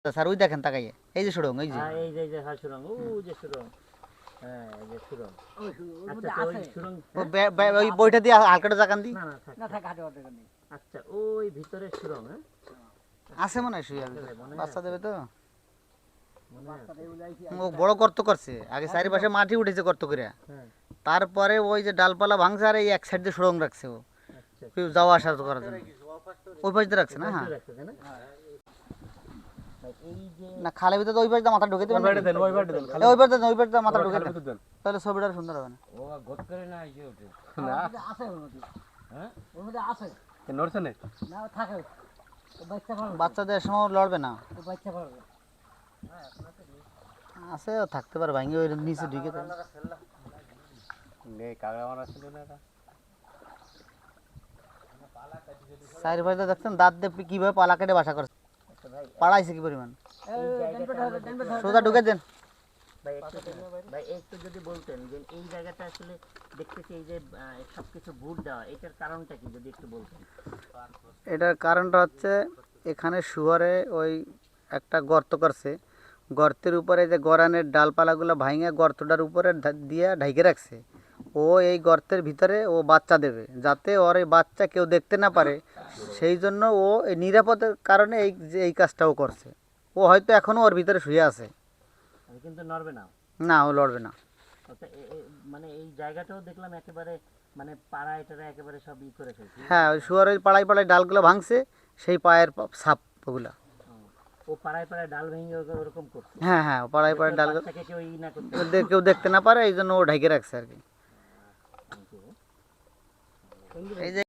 Sir ওই দেখেন তাকাইয়ে এই যে সুড়ঙ্গ এই যে হ্যাঁ এই যে হ্যাঁ সুরঙ্গ ও যে সুরঙ্গ হ্যাঁ এই যে সুরঙ্গ আচ্ছা তো ওই সুরঙ্গ ওই বইটা দিয়ে হালকাটা জাগান দি না না থাক না থাক হাতে অর্ধেক নেই। আচ্ছা ওই ভিতরে সুরঙ্গ হ্যাঁ আছে মনে হয় শুয়ে মনে বাচ্চা দেবে তো মনে আছে? ও বড় গর্ত করছে আগে চারিপাশে মাটি উঠেছে গর্ত করে হ্যাঁ তারপরে ওই যে ডালপালা ভাঙছে আর এই এক সাইড দিয়ে সুড়ঙ্গ রাখছে ও আচ্ছা কেউ যাওয়া আসা করার জন্য ওই পাশ দিয়ে রাখছে না হ্যাঁ রাখছে তাই না ভাই, এই যে না খালের ভিতরে তো ওই পাশ দিয়ে মাথা ঢুকে দেবেন ওই পাশে দেন ওই পাশ দিয়ে ওই পাশ দিয়ে মাথা ঢুকে দেন দেন তাহলে ছবিটা আরো সুন্দর হবে না ও গত করে না এই যে ওঠে না ওর মধ্যে আছে ওর মধ্যে। হ্যাঁ ওর মধ্যে আছে। নড়ছে না না ও থাকে। ও বাচ্চা পারবে। বাচ্চাদের সময় লড়বে না ও বাচ্চা পারবে। আছে ও থাকতে পারে ভাঙে ওই নিচে ঢুকে দেবে নে কাগড়া মারা ছিল না এটা চারিপাশে দেখছেন দাঁত দিয়ে কিভাবে পালা কেটে বাসা করছে আচ্ছা ভাই পাড়াইছে কি পরিমাণ এই ডেনপেট হবে, ডেনপেট হবে। সোজা ঢুকে দেন ভাই একটু যদি বলতেন যে এই জায়গাটা আসলে দেখতেছি এই যে সবকিছু বুট দেওয়া এটার কারণটা কি যদি একটু বলতেন এটার কারণটা হচ্ছে এখানে শুয়ারে ওই একটা গর্ত করছে গর্তের উপরে যে গরানের ডালপালাগুলো ভাঙে গর্তটার উপরে দিয়ে ঢাইকে রাখছে ও এই গর্তের ভিতরে ও বাচ্চা দেবে যাতে ওর এই বাচ্চা কেউ দেখতে না পারে সেই জন্য ও এই নিরাপদের কারণে এই কাজটাও করছে ও হয়তো এখনও ওর ভিতরে শুয়ে আছে আমি কিন্তু নড়বে না না ও লড়বে না অর্থাৎ মানে এই জায়গাটাও দেখলাম একেবারে মানে পাড়া এটারা একেবারে সব ই করে ফেলছে হ্যাঁ ওই শুয়ারের পাড়ায় পাড়ায় ডালগুলো ভাঙছে সেই পায়ের সাপ ওগুলা ও পাড়ায় পাড়ায় ডাল ভেঙে ওরকম করছে হ্যাঁ হ্যাঁ পাড়ায় পাড়ায় ডালগুলো বাচ্চাকে কেউ ই না করতে কেউ দেখতে না পারে এই জন্য ও ঢেকে রাখছে আর কি এই যে